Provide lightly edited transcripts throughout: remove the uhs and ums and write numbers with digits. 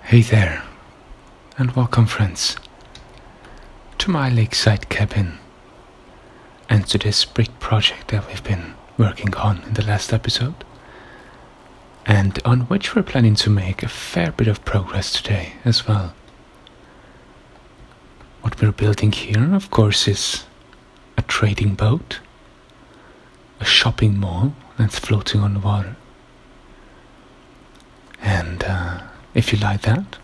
Hey there, and welcome friends to my lakeside cabin and to this brick project that we've been working on in the last episode, and on which we're planning to make a fair bit of progress today as well. What we're building here, of course, is a trading boat, a shopping mall that's floating on the water. And if you like that,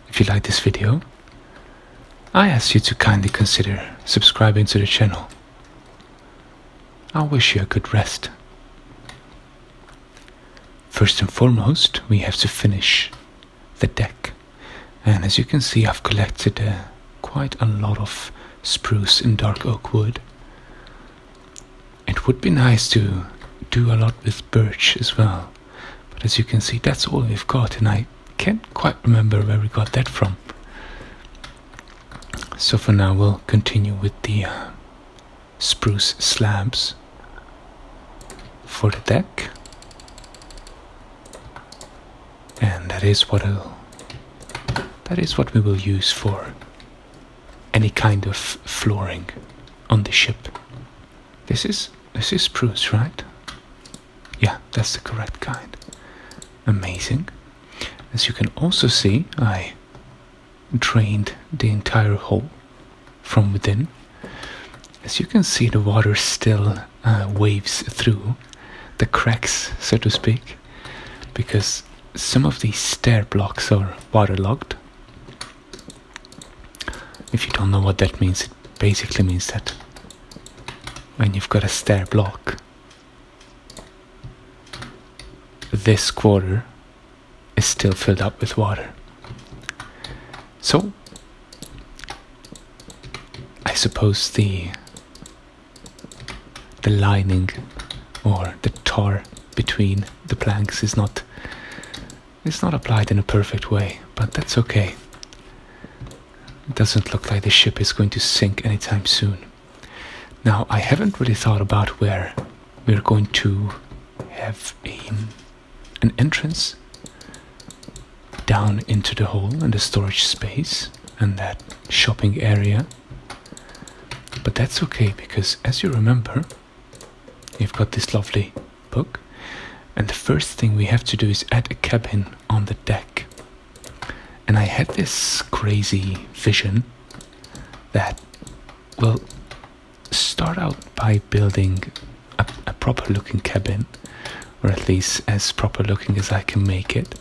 if you like this video, I ask you to kindly consider subscribing to the channel. I wish you a good rest. First and foremost, we have to finish the deck. And as you can see, I've collected quite a lot of spruce and dark oak wood. It would be nice to do a lot with birch as well. But as you can see, that's all we've got, and I can't quite remember where we got that from. So for now we'll continue with the spruce slabs for the deck. And that is what we will use for any kind of flooring on the ship. This is spruce, right? Yeah, that's the correct kind. Amazing. As you can also see, I drained the entire hole from within. As you can see, the water still waves through the cracks, so to speak, because some of these stair blocks are waterlogged. If you don't know what that means, it basically means that when you've got a stair block, this quarter is still filled up with water. So I suppose the lining or the tar between the planks is not applied in a perfect way, but that's okay. It doesn't look like the ship is going to sink anytime soon. Now, I haven't really thought about where we're going to have an entrance down into the hole and the storage space and that shopping area. But that's okay, because as you remember, you've got this lovely book, and the first thing we have to do is add a cabin on the deck. And I had this crazy vision that we'll start out by building a proper looking cabin, or at least as proper looking as I can make it.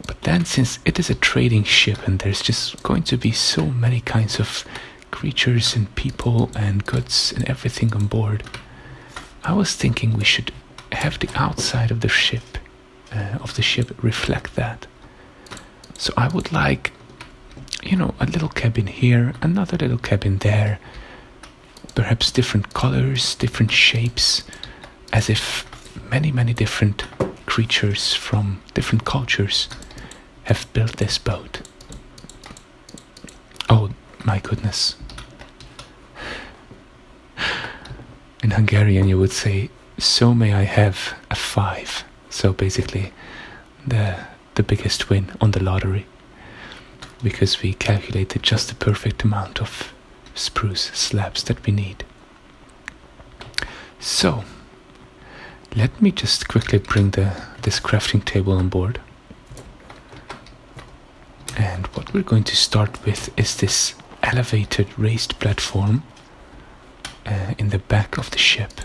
But then, since it is a trading ship and there's just going to be so many kinds of creatures and people and goods and everything on board, I was thinking we should have the outside of the ship reflect that. So I would like, a little cabin here, another little cabin there, perhaps different colors, different shapes, as if many, many different creatures from different cultures have built this boat. Oh my goodness. In Hungarian you would say, so may I have a 5. So basically the biggest win on the lottery, because we calculated just the perfect amount of spruce slabs that we need. So let me just quickly bring this crafting table on board. And what we're going to start with is this elevated raised platform in the back of the ship.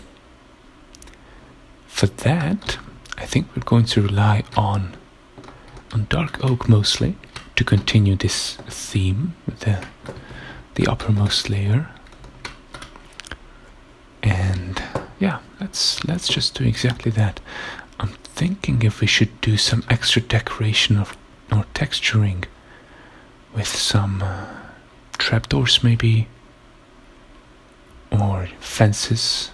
For that, I think we're going to rely on dark oak mostly to continue this theme with the uppermost layer. And yeah, let's just do exactly that. I'm thinking if we should do some extra decoration or texturing with some trapdoors maybe, or fences.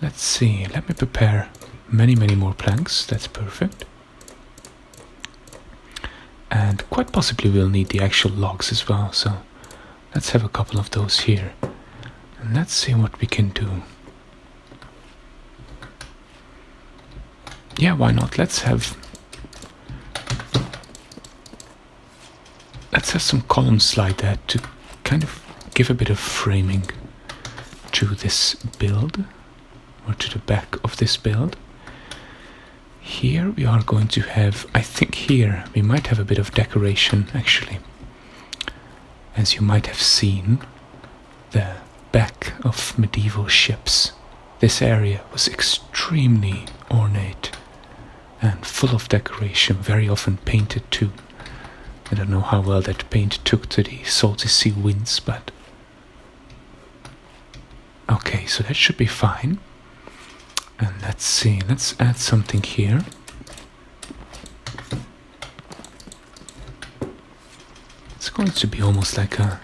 Let's see, let me prepare many more planks. That's perfect. And quite possibly we'll need the actual logs as well, so let's have a couple of those here. And let's see what we can do. Yeah, why not? Let's have have some columns like that to kind of give a bit of framing to this build, or to the back of this build. Here we are going to have, I think here we might have a bit of decoration actually. As you might have seen, the back of medieval ships. This area was extremely ornate and full of decoration, very often painted too. I don't know how well that paint took to the salty sea winds, but okay, so that should be fine. And let's see, let's add something here. It's going to be almost like a,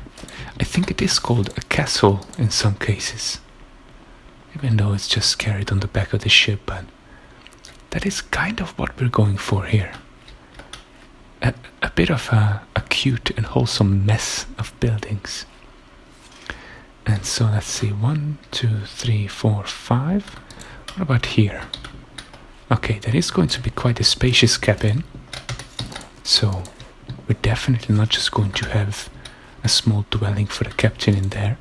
I think it is called a castle in some cases, even though it's just carried on the back of the ship, but that is kind of what we're going for here. A bit of a cute and wholesome mess of buildings. And so let's see, 1, 2, 3, 4, 5. What about here? Okay, that is going to be quite a spacious cabin. So we're definitely not just going to have a small dwelling for the captain in there.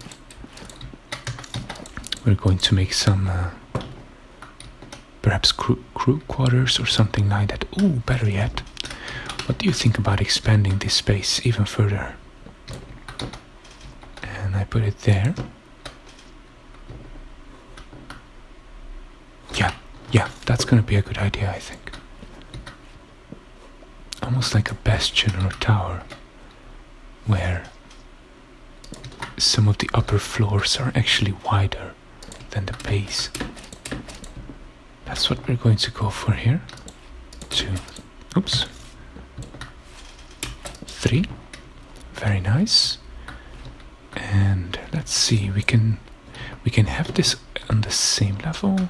We're going to make some perhaps crew quarters or something like that. Ooh, better yet, what do you think about expanding this space even further? And I put it there. Yeah, that's gonna be a good idea, I think. Almost like a bastion or a tower, where some of the upper floors are actually wider than the base. That's what we're going to go for here. 2, oops, 3, very nice. And let's see, we can have this on the same level.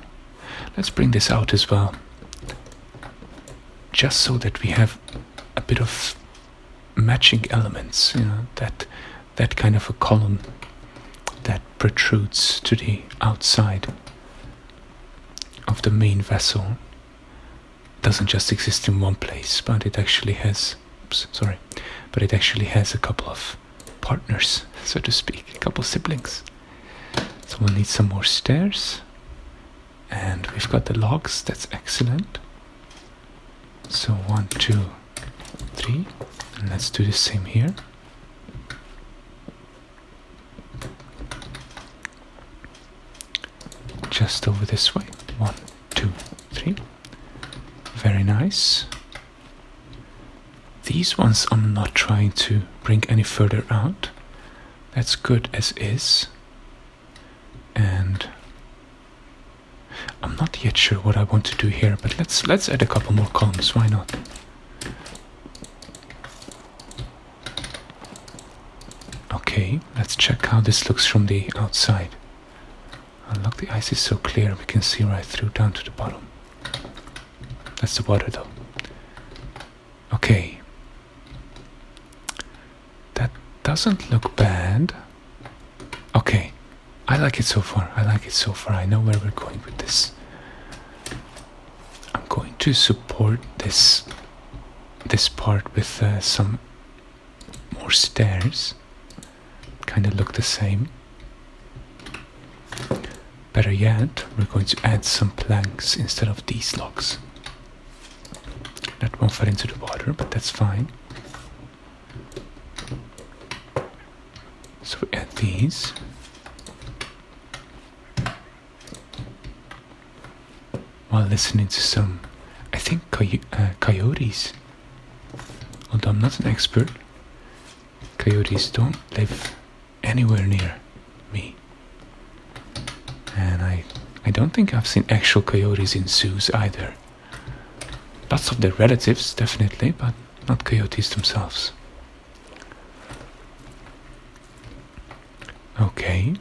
Let's bring this out as well, just so that we have a bit of matching elements, you know, that kind of a column that protrudes to the outside of the main vessel doesn't just exist in one place, but it actually has, but it actually has a couple of partners, so to speak, a couple siblings. So we'll need some more stairs. And we've got the logs, that's excellent. So 1, 2, 3, and let's do the same here. Just over this way. 1, 2, 3. Very nice. These ones I'm not trying to bring any further out. That's good as is. And I'm not yet sure what I want to do here, but let's add a couple more columns, why not? Okay, let's check how this looks from the outside. Oh, look, the ice is so clear, we can see right through down to the bottom. That's the water though. Okay. That doesn't look bad. Okay. I like it so far. I know where we're going with this. I'm going to support this part with some more stairs. Kind of look the same. Better yet, we're going to add some planks instead of these logs. That won't fall into the water, but that's fine. So we add these. While listening to some, I think, coyotes. Although I'm not an expert, coyotes don't live anywhere near me. And I don't think I've seen actual coyotes in zoos either. Lots of their relatives, definitely, but not coyotes themselves. Okay.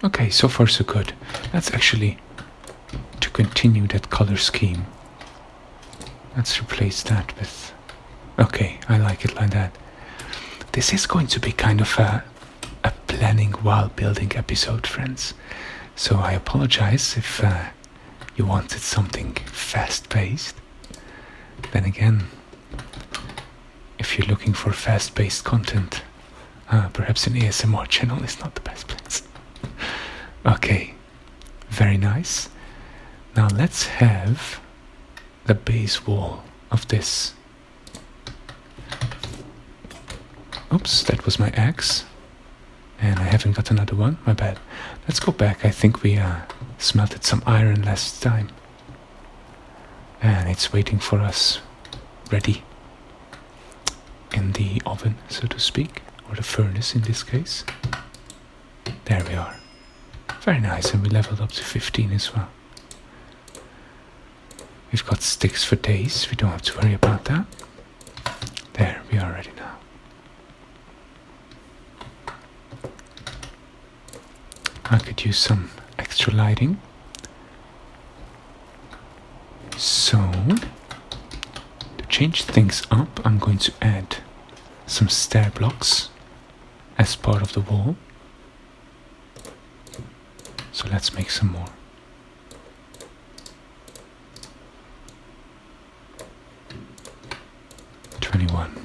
Okay, so far so good. Let's actually, to continue that color scheme, let's replace that with, okay, I like it like that. This is going to be kind of a planning while building episode, friends. So I apologize if you wanted something fast-paced. Then again, if you're looking for fast-paced content, perhaps an ASMR channel is not the best place. Okay, very nice. Now let's have the base wall of this. Oops, that was my axe. And I haven't got another one, my bad. Let's go back. I think we smelted some iron last time. And it's waiting for us, ready in the oven, so to speak, or the furnace in this case. There we are. Very nice, and we leveled up to 15 as well. We've got sticks for days, we don't have to worry about that. There, we are ready now. I could use some extra lighting. So, to change things up, I'm going to add some stair blocks as part of the wall. So let's make some more.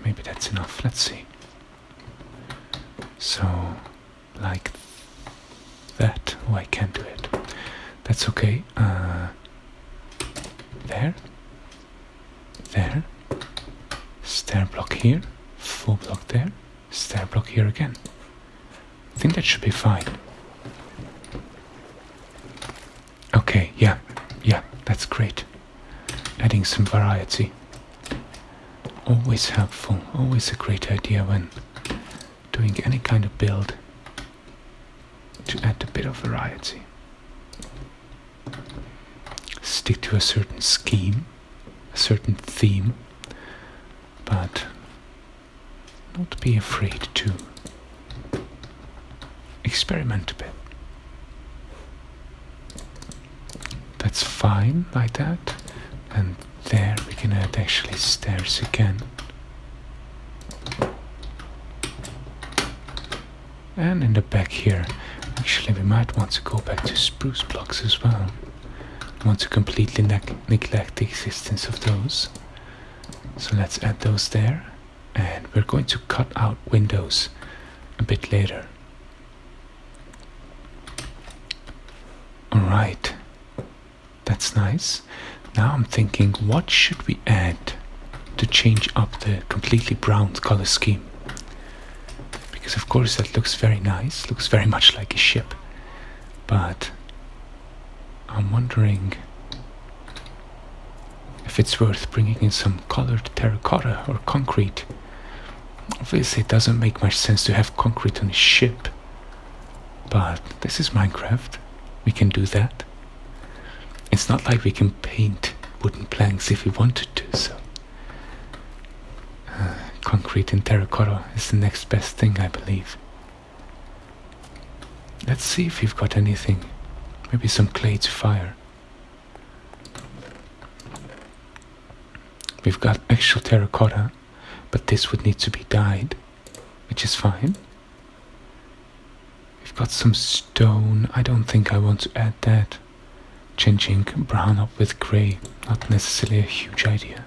Maybe that's enough. Let's see. So, like that. Oh, I can't do it. That's okay. There. There. Stair block here. Full block there. Stair block here again. I think that should be fine. Okay, yeah, that's great. Adding some variety. Always helpful, always a great idea when doing any kind of build, to add a bit of variety. Stick to a certain scheme, a certain theme, but not be afraid to experiment a bit. That's fine like that, and there we can add actually stairs again. And in the back here, actually we might want to go back to spruce blocks as well. We want to completely neglect the existence of those. So let's add those there, and we're going to cut out windows a bit later. Alright, that's nice. Now I'm thinking, what should we add to change up the completely brown color scheme? Because of course that looks very nice, looks very much like a ship. But I'm wondering if it's worth bringing in some colored terracotta or concrete. Obviously it doesn't make much sense to have concrete on a ship. But this is Minecraft, we can do that. It's not like we can paint wooden planks if we wanted to, so concrete and terracotta is the next best thing, I believe. Let's see if we've got anything. Maybe some clay to fire. We've got actual terracotta, but this would need to be dyed, which is fine. We've got some stone. I don't think I want to add that. Changing brown up with grey, not necessarily a huge idea.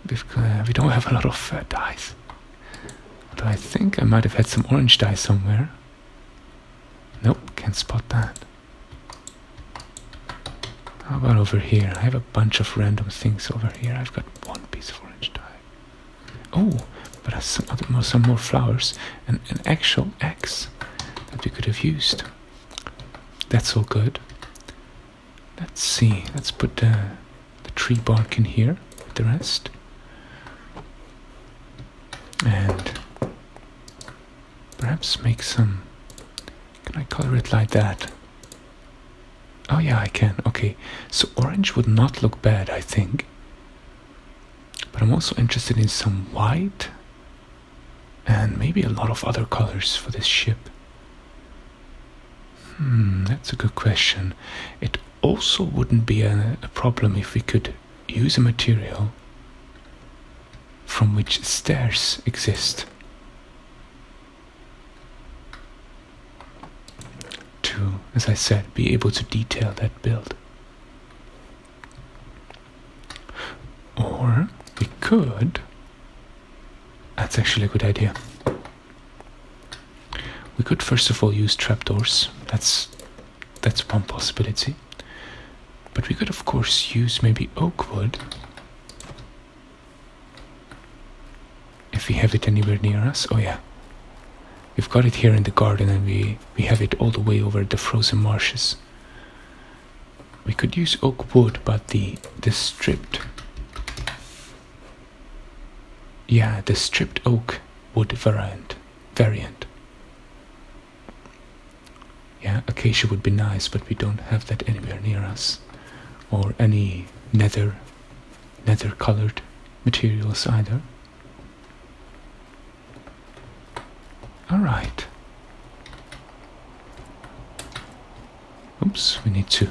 We don't have a lot of dyes. But I think I might have had some orange dye somewhere. Nope, can't spot that. How about over here? I have a bunch of random things over here. I've got one piece of orange dye. Oh, but I have some more flowers and an actual axe that we could have used. That's all good. Let's see. Let's put the tree bark in here with the rest. And perhaps make some... Can I color it like that? Oh yeah, I can. Okay, so orange would not look bad, I think. But I'm also interested in some white and maybe a lot of other colors for this ship. That's a good question. It also wouldn't be a problem if we could use a material from which stairs exist to, as I said, be able to detail that build. could... That's actually a good idea. We could first of all use trapdoors. That's one possibility. But we could of course use maybe oak wood. If we have it anywhere near us. Oh yeah. We've got it here in the garden and we have it all the way over the frozen marshes. We could use oak wood, but the stripped... Yeah, the stripped oak wood variant. Yeah, acacia would be nice, but we don't have that anywhere near us. Or any nether colored materials either. Alright. Oops, we need to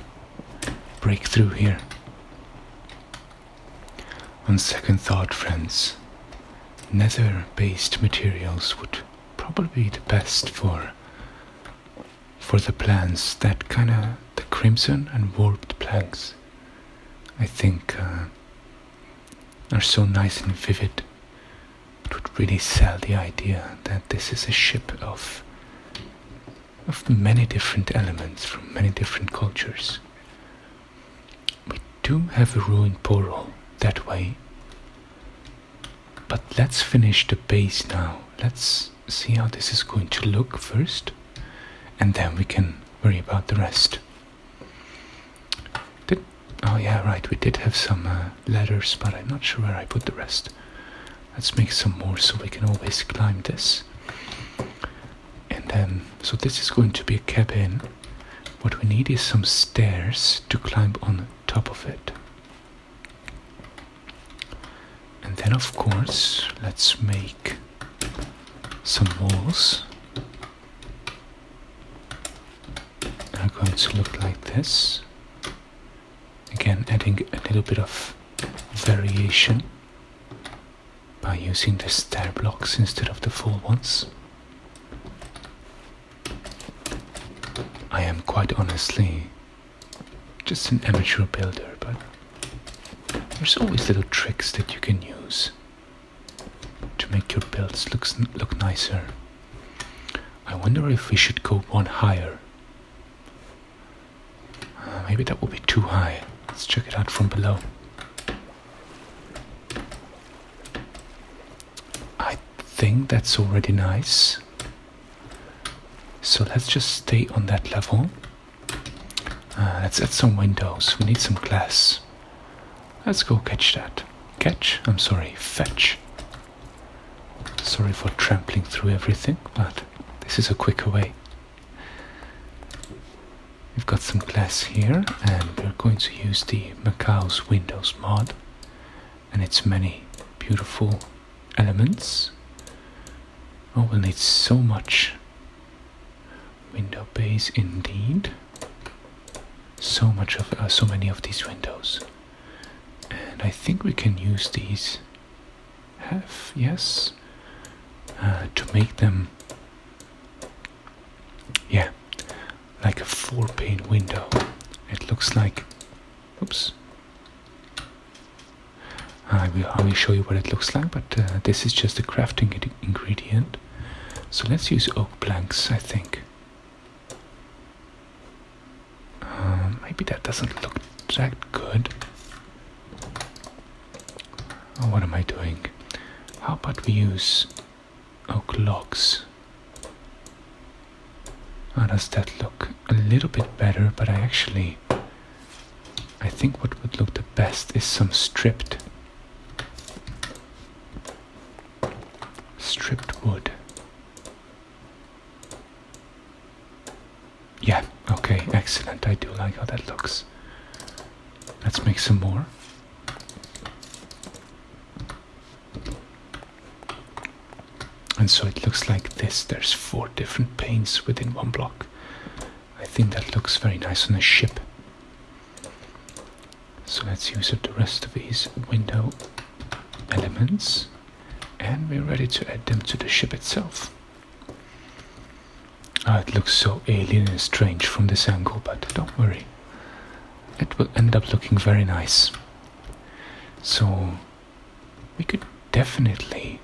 break through here. On second thought, friends, nether-based materials would probably be the best for the plans. That kind of the crimson and warped planks, I think, are so nice and vivid. It would really sell the idea that this is a ship of many different elements from many different cultures. We do have a ruined portal that way, but let's finish the base now. Let's see how this is going to look first, and then we can worry about the rest. Oh yeah, right, we did have some ladders, but I'm not sure where I put the rest. Let's make some more so we can always climb this. And then, so this is going to be a cabin. What we need is some stairs to climb on top of it. And then of course, let's make some walls. They're going to look like this. Again, adding a little bit of variation by using the stair blocks instead of the full ones. I am quite honestly just an amateur builder, but there's always little tricks that you can use to make your builds look nicer. I wonder if we should go one higher. Maybe that will be too high. Let's check it out from below. I think that's already nice. So let's just stay on that level. Let's add some windows. We need some glass. Let's go catch that. Fetch. Sorry for trampling through everything, but this is a quicker way. We've got some glass here, and we're going to use the Macau's Windows mod and its many beautiful elements. Oh, we'll need so much window base indeed. So many of these windows, and I think we can use these to make them, yeah, like a 4-pane window. It looks like, oops, I will show you what it looks like, but this is just a crafting ingredient. So let's use oak planks, I think. Maybe that doesn't look that good. Oh, what am I doing? How about we use oak logs? How does that look? A little bit better, but I think what would look the best is some stripped wood. Yeah, okay, excellent. I do like how that looks. Let's make some more. And so it looks like this. There's 4 different panes within one block. I think that looks very nice on a ship. So let's use up the rest of these window elements, and we're ready to add them to the ship itself. It looks so alien and strange from this angle, but don't worry. It will end up looking very nice. So We could definitely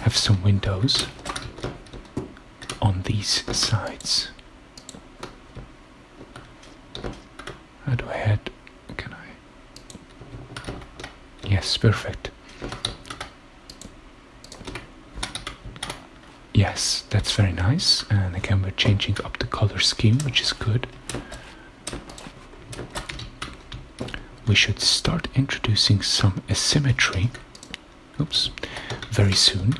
have some windows on these sides. How do I head? Can I? Yes, perfect. Yes, that's very nice. And again, we're changing up the color scheme, which is good. We should start introducing some asymmetry. Oops, very soon.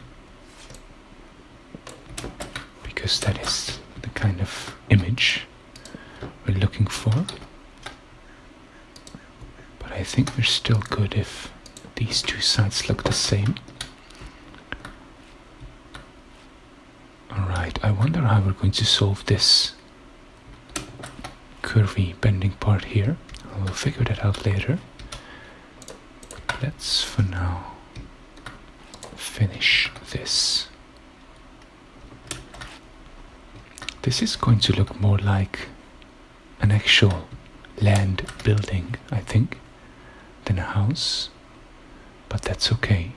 Because that is the kind of image we're looking for. But I think we're still good if these two sides look the same. Alright, I wonder how we're going to solve this curvy bending part here. We'll figure that out later. Let's for now finish this. This is going to look more like an actual land building, I think, than a house, but that's okay.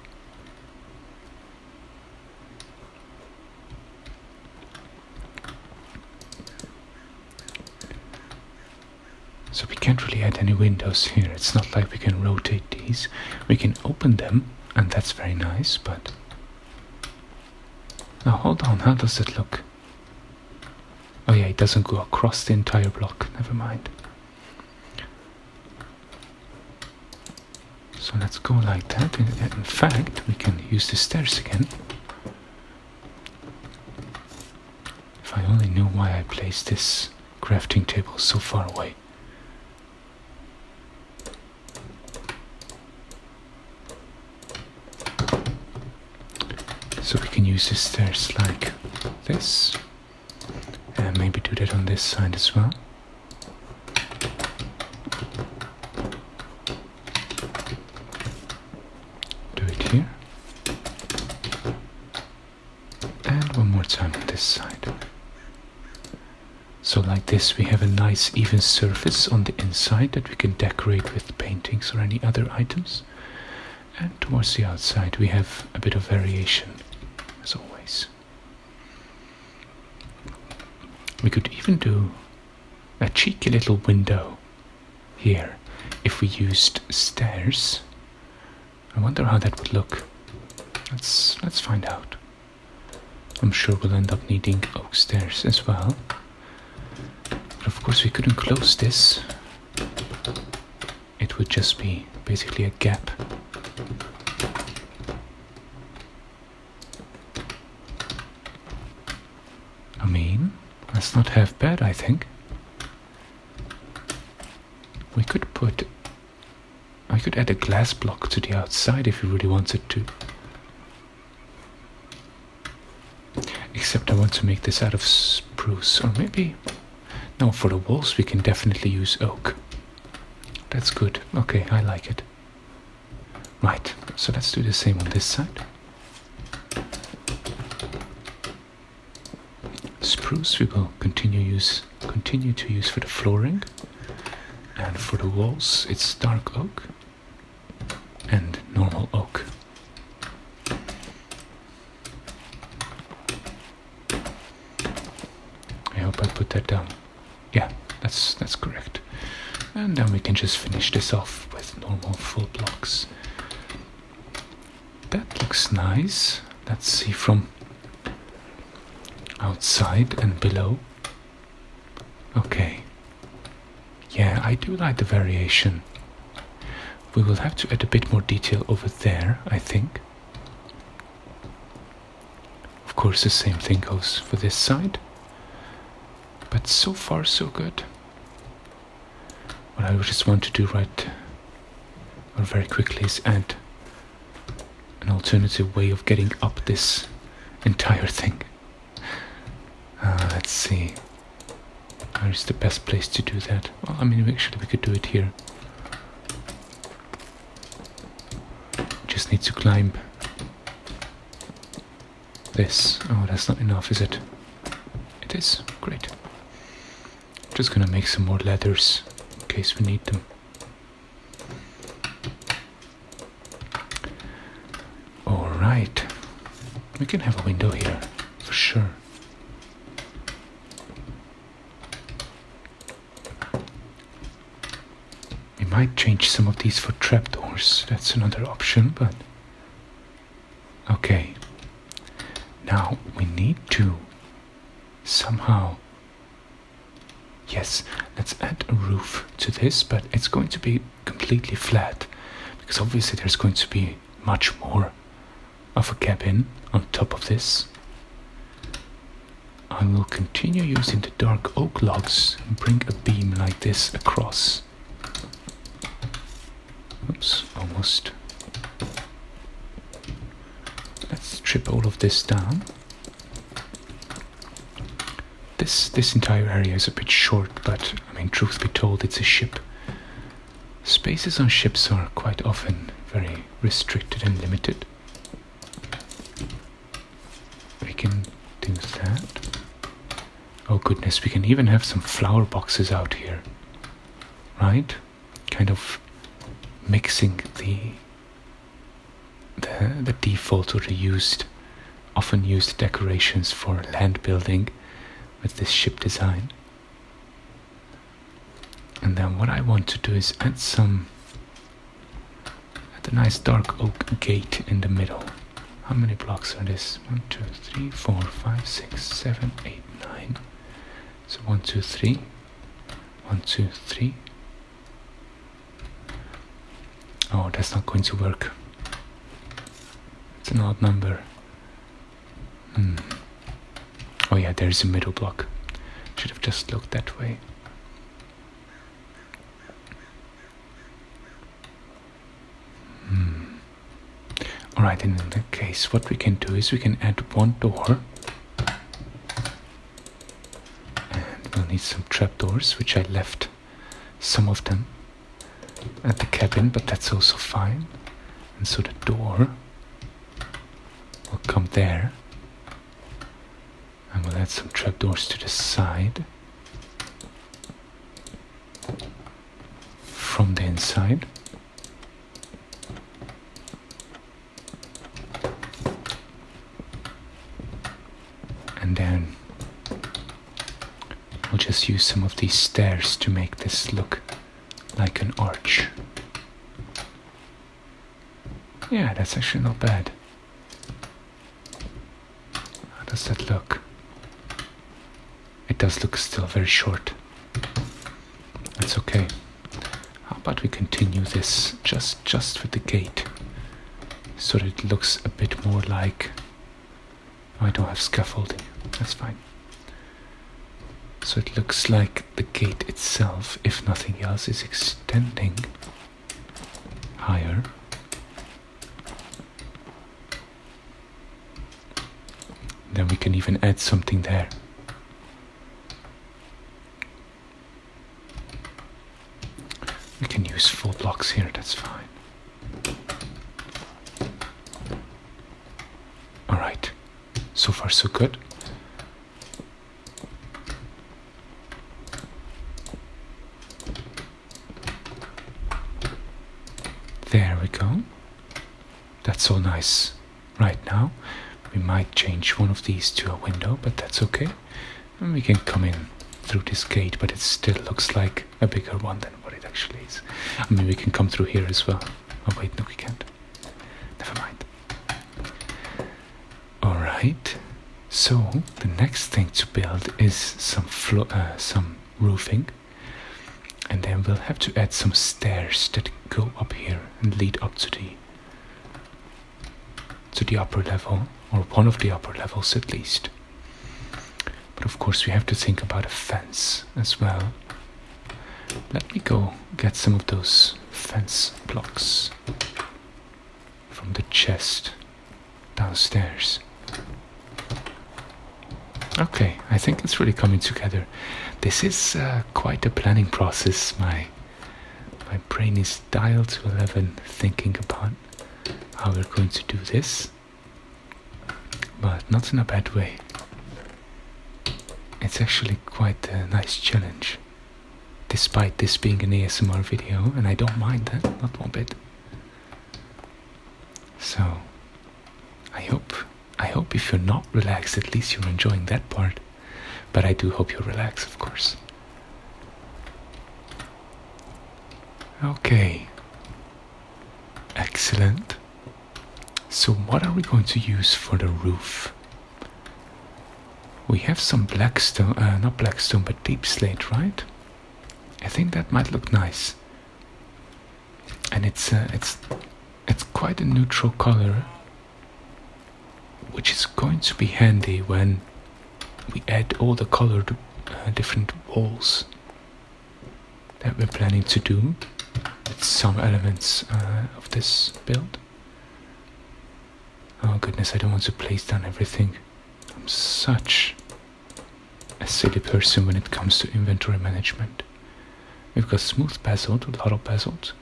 So we can't really add any windows here. It's not like we can rotate these. We can open them, and that's very nice, but... Now hold on, how does it look? Oh yeah, it doesn't go across the entire block. Never mind. So let's go like that. In fact, we can use the stairs again. If I only knew why I placed this crafting table so far away. So we can use the stairs like this. And maybe do that on this side as well. Do it here. And one more time on this side. So like this we have a nice even surface on the inside that we can decorate with paintings or any other items. And towards the outside we have a bit of variation, as always. We could even do a cheeky little window here if we used stairs. I wonder how that would look. Let's find out. I'm sure we'll end up needing oak stairs as well. But of course we couldn't close this. It would just be basically a gap. I mean, that's not half bad, I think. We could I could add a glass block to the outside if we really wanted to. Except I want to make this out of spruce, or maybe... No, for the walls we can definitely use oak. That's good. Okay, I like it. Right, so let's do the same on this side. Spruce we will continue to use for the flooring, and for the walls it's dark oak and normal oak. I hope I put that down. Yeah, that's correct. And then we can just finish this off with normal full blocks. That looks nice. Let's see from outside and below. Okay. Yeah, I do like the variation. We will have to add a bit more detail over there, I think. Of course, the same thing goes for this side. But so far, so good. What I just want to do very quickly is add an alternative way of getting up this entire thing. Let's see. Where is the best place to do that? Well, I mean, actually we could do it here. Just need to climb this. Oh, that's not enough, is it? It is. Great. Just gonna make some more ladders in case we need them. We can have a window here, for sure. We might change some of these for trapdoors. That's another option, but... Okay. Now, we need to somehow... Yes, let's add a roof to this, but it's going to be completely flat. Because obviously there's going to be much more of a cabin on top of this. I will continue using the dark oak logs and bring a beam like this across. Oops, almost. Let's strip all of this down. This entire area is a bit short, but I mean, truth be told, it's a ship. Spaces on ships are quite often very restricted and limited. We can do that. Oh goodness, we can even have some flower boxes out here. Right? Kind of mixing the default or the often used decorations for land building with this ship design. And then what I want to do is add a nice dark oak gate in the middle. How many blocks are this? 1, 2, 3, 4, 5, 6, 7, 8, 9. So 1, 2, 3. 1, 2, 3. Oh, that's not going to work. It's an odd number. Oh yeah, there's a middle block. Should have just looked that way. Alright, in that case, what we can do is we can add one door. And we'll need some trapdoors, which I left some of them at the cabin, but that's also fine. And so the door will come there. And we'll add some trapdoors to the side from the inside. And then we'll just use some of these stairs to make this look like an arch. Yeah, that's actually not bad. How does that look? It does look still very short. That's okay. How about we continue this just with the gate, so that it looks a bit more like... Oh, I don't have scaffolding. That's fine. So it looks like the gate itself, if nothing else, is extending higher. Then we can even add something there. We can use full blocks here, that's fine. Alright, so far so good. There we go. That's all nice. Right now, we might change one of these to a window, but that's okay. And we can come in through this gate, but it still looks like a bigger one than what it actually is. I mean, we can come through here as well. Oh wait, no we can't. Never mind. Alright, so the next thing to build is some roofing. And then we'll have to add some stairs that go up here and lead up to the upper level, or one of the upper levels at least. But of course we have to think about a fence as well. Let me go get some of those fence blocks from the chest downstairs. Okay, I think it's really coming together. This is quite a planning process. My brain is dialed to 11 thinking about how we're going to do this, but not in a bad way. It's actually quite a nice challenge, despite this being an ASMR video, and I don't mind that, not one bit. So, I hope I hope if you're not relaxed, at least you're enjoying that part. But I do hope you're relaxed, of course. Okay. Excellent. So what are we going to use for the roof? We have some blackstone, not blackstone, but deep slate, right? I think that might look nice. And it's quite a neutral color, which is going to be handy when we add all the colored different walls that we're planning to do with some elements of this build. Oh goodness, I don't want to place down everything. I'm such a silly person when it comes to inventory management. We've got smooth basalt, a lot of basalt,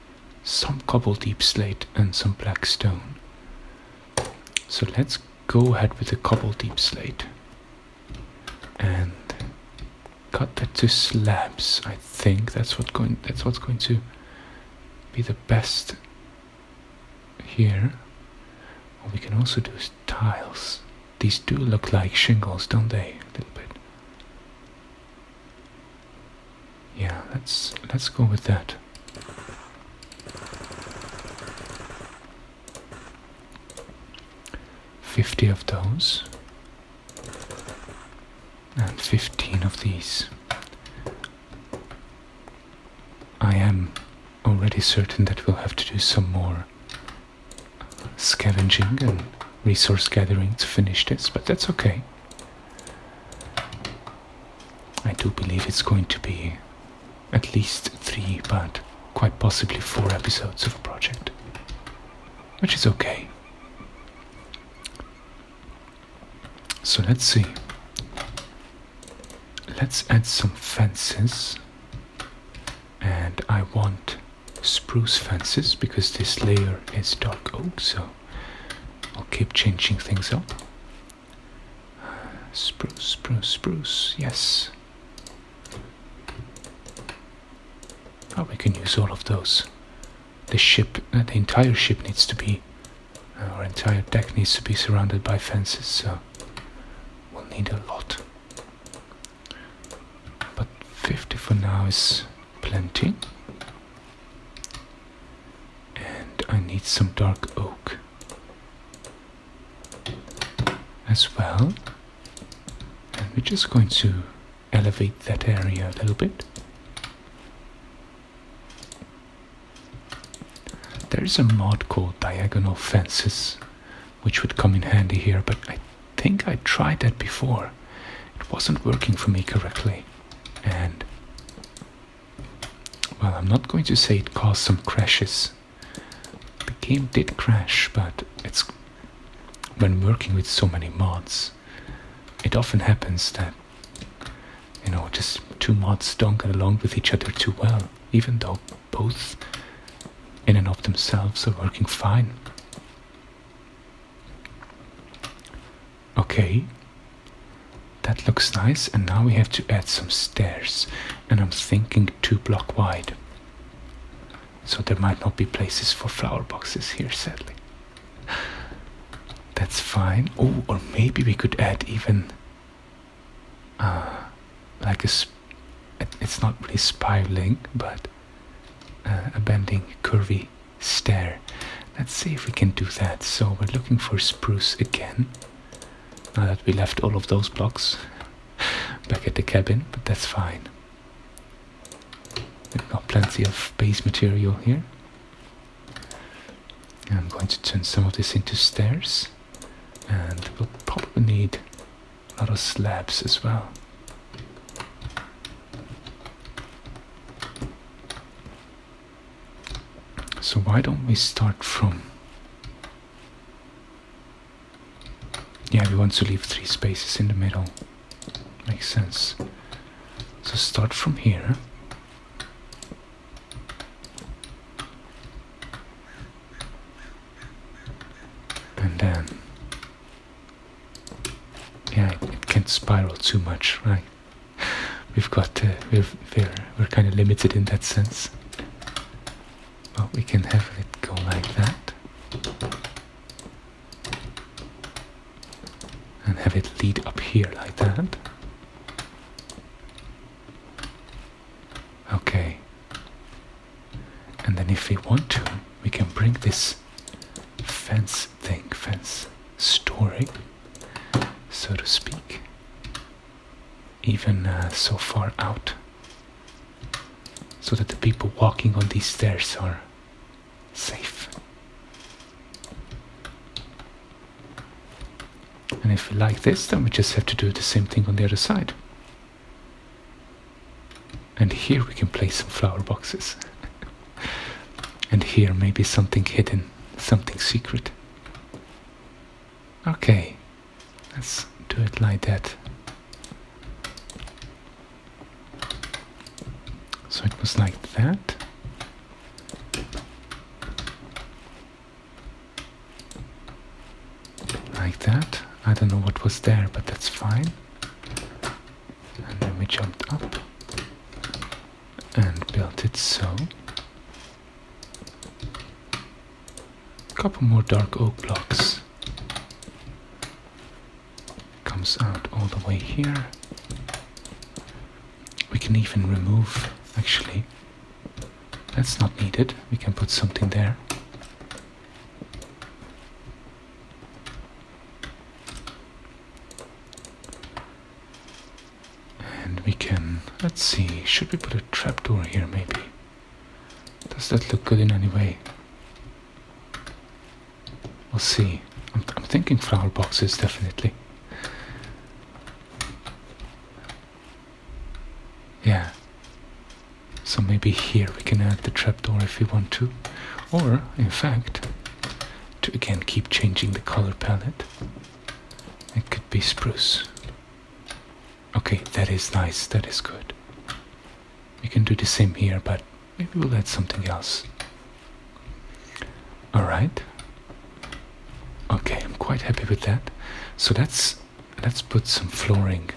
some cobble deep slate and some black stone. So let's go ahead with the cobble deep slate and cut that to slabs. I think that's what's going to be the best here. What we can also do is tiles. These do look like shingles, don't they? A little bit. Yeah, let's go with that. $50 of those and 15 of these. I am already certain that we'll have to do some more scavenging and resource gathering to finish this, but that's okay. I do believe it's going to be at least 3, but quite possibly 4 episodes of a project, which is okay. So let's see. Let's add some fences, and I want spruce fences because this layer is dark oak, so I'll keep changing things up. Spruce, spruce, spruce, yes. Oh, we can use all of those. The ship, the entire ship needs to be, our entire deck needs to be surrounded by fences, so we'll need a lot. But 50 for now is plenty. And I need some dark oak as well. And we're just going to elevate that area a little bit. There's a mod called diagonal fences, which would come in handy here, but I think I tried that before. It wasn't working for me correctly, and well, I'm not going to say it caused some crashes. The game did crash, but it's when working with so many mods, it often happens that, you know, just 2 mods don't get along with each other too well, even though both in and of themselves are working fine. Okay, that looks nice, and now we have to add some stairs, and I'm thinking 2 block wide. So there might not be places for flower boxes here, sadly. That's fine. Oh, or maybe we could add even like it's not really spiraling, but a bending, curvy stair. Let's see if we can do that. So we're looking for spruce again. Now that we left all of those blocks back at the cabin, but that's fine. We've got plenty of base material here. And I'm going to turn some of this into stairs. And we'll probably need a lot of slabs as well. So why don't we start from... Yeah, we want to leave 3 spaces in the middle. Makes sense. So start from here. And then... Yeah, it can't spiral too much, right? We've got... we're kind of limited in that sense. But we can have it go like that. have it lead up here like that. Okay. And then if we want to, we can bring this fence story, so to speak, even so far out, so that the people walking on these stairs are safe. And if we like this, then we just have to do the same thing on the other side. And here we can place some flower boxes. And here maybe something hidden, something secret. Okay, let's do it like that. So it was like that. Like that. I don't know what was there, but that's fine. And then we jumped up and built it so. A couple more dark oak blocks. Comes out all the way here. We can even remove, actually, that's not needed. We can put something there. And we can, let's see, should we put a trapdoor here maybe? Does that look good in any way? We'll see. I'm thinking flower boxes, definitely. Yeah. So maybe here we can add the trapdoor if we want to. Or, in fact, to again keep changing the color palette, it could be spruce. Okay, that is nice, that is good. We can do the same here, but maybe we'll add something else. Alright. Okay, I'm quite happy with that. So let's put some flooring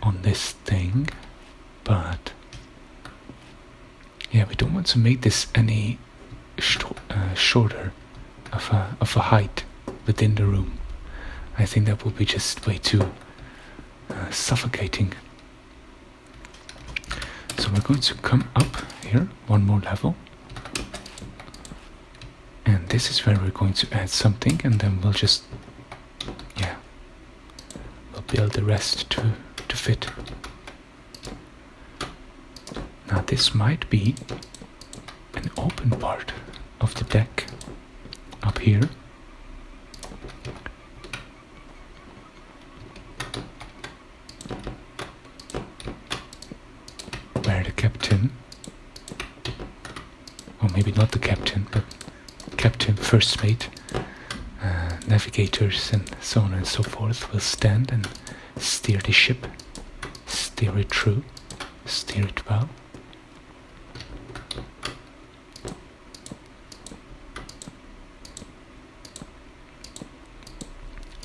on this thing, but yeah, we don't want to make this any shorter of a height within the room. I think that would be just way too suffocating. So we're going to come up here one more level, and this is where we're going to add something, and then we'll just, yeah, we'll build the rest to fit. Now this might be an open part of the deck up here. Where the captain, or maybe not the captain, but captain, first mate, navigators and so on and so forth will stand and steer the ship, steer it through, steer it well.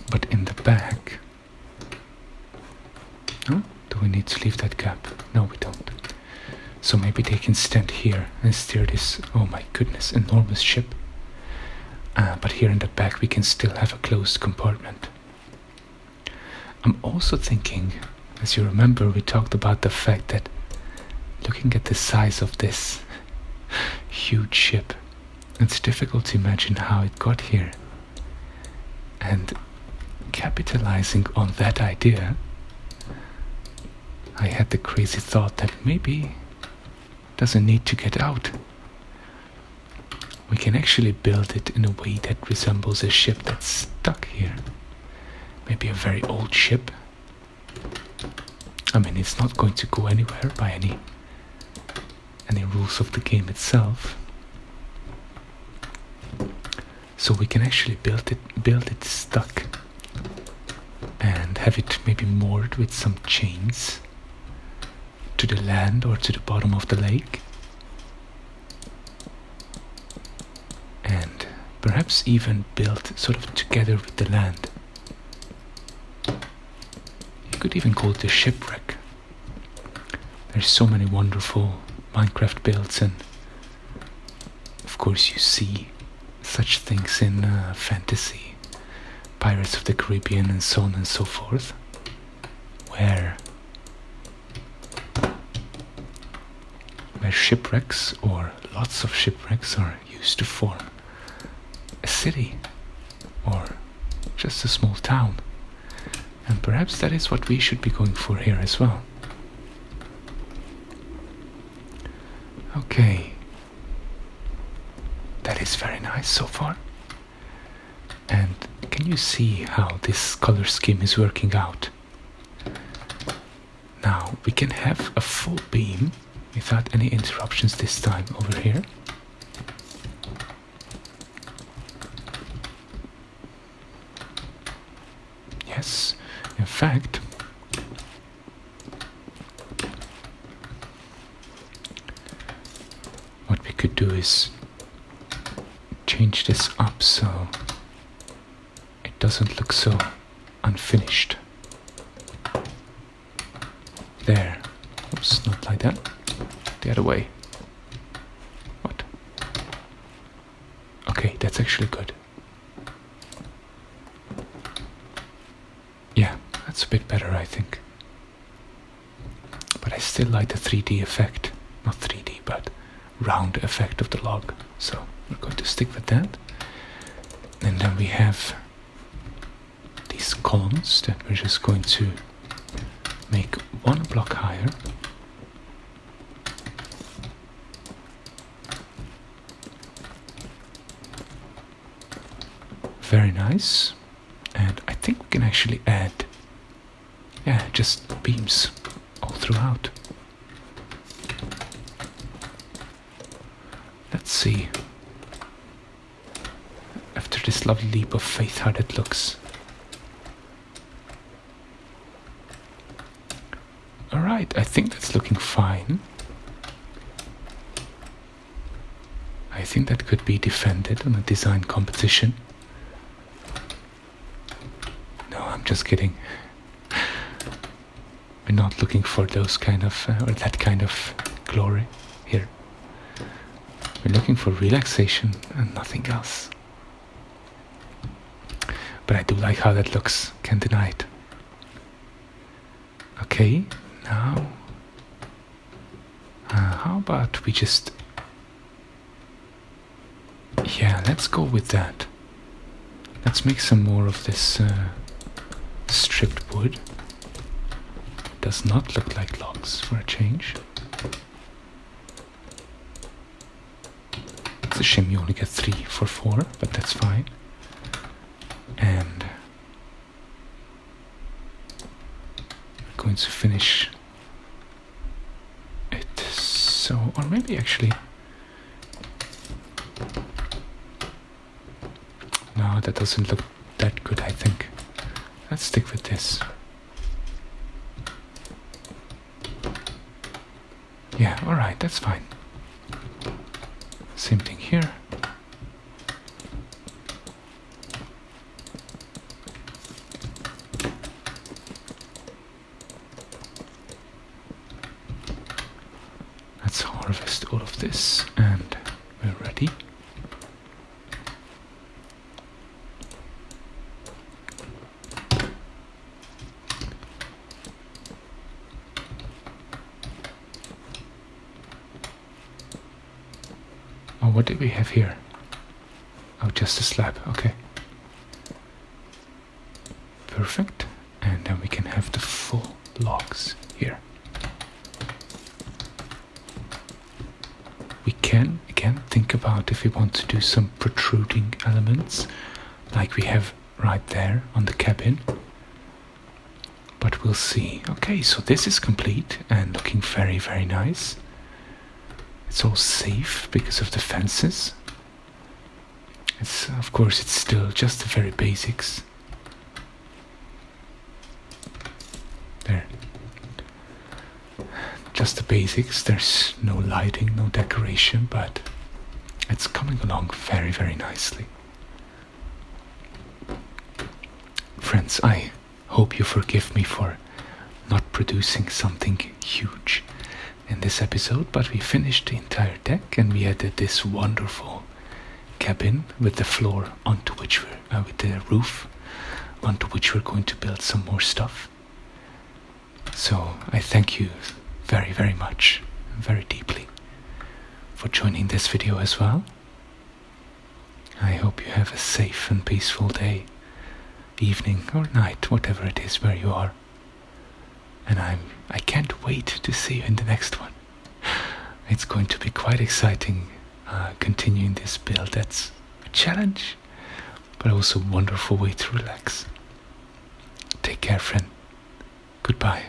But in the back, oh, do we need to leave that gap? No, we don't. So maybe they can stand here and steer this, oh my goodness, enormous ship. But here in the back we can still have a closed compartment. I'm also thinking, as you remember, we talked about the fact that looking at the size of this huge ship, it's difficult to imagine how it got here. And capitalizing on that idea, I had the crazy thought that maybe it doesn't need to get out. We can actually build it in a way that resembles a ship that's stuck here. Maybe a very old ship. I mean, it's not going to go anywhere by any rules of the game itself. So we can actually build it stuck and have it maybe moored with some chains to the land or to the bottom of the lake. And perhaps even built sort of together with the land. You could even call it a shipwreck. There's so many wonderful Minecraft builds, and of course you see such things in fantasy, Pirates of the Caribbean and so on and so forth, where shipwrecks, or lots of shipwrecks, are used to form a city or just a small town. And perhaps that is what we should be going for here as well. Okay. That is very nice so far. And can you see how this color scheme is working out? Now we can have a full beam without any interruptions this time over here. Yes, in fact, what we could do is change this up so it doesn't look so unfinished. There. Oops, not like that. The other way. What? Okay, that's actually good. Yeah, that's a bit better, I think. But I still like the 3D effect. Not 3D, but round effect of the log. So we're going to stick with that. And then we have these columns that we're just going to make one block higher. Very nice. And I think we can actually add, just beams all throughout. Let's see, after this lovely leap of faith, how that looks. Alright, I think that's looking fine. I think that could be defended on a design competition. No, I'm just kidding. We're not looking for those kind of, or that kind of glory here. We're looking for relaxation and nothing else. But I do like how that looks, can't deny it. Okay, now, how about we just, let's go with that. Let's make some more of this stripped wood. Does not look like logs for a change. It's a shame you only get 3 for 4, but that's fine. And we're going to finish it so, or maybe actually, no, that doesn't look that good, I think. Let's stick with this. Yeah, alright, that's fine. Same thing here. Let's harvest all of this and we're ready. Oh, what did we have here? Oh, just a slab, okay. Perfect. And then we can have the full logs here. We can, again, think about if we want to do some protruding elements, like we have right there on the cabin. But we'll see. Okay, so this is complete and looking very, very nice. It's all safe because of the fences. It's, of course, it's still just the very basics. There. Just the basics. There's no lighting, no decoration, but it's coming along very, very nicely. Friends, I hope you forgive me for not producing something huge in this episode, but we finished the entire deck and we added this wonderful cabin with the floor onto which we're with the roof onto which we're going to build some more stuff. So I thank you very, very much, very deeply, for joining this video as well. I hope you have a safe and peaceful day, evening or night, whatever it is where you are. And I can't wait to see you in the next one. It's going to be quite exciting continuing this build. That's a challenge, but also a wonderful way to relax. Take care, friend. Goodbye.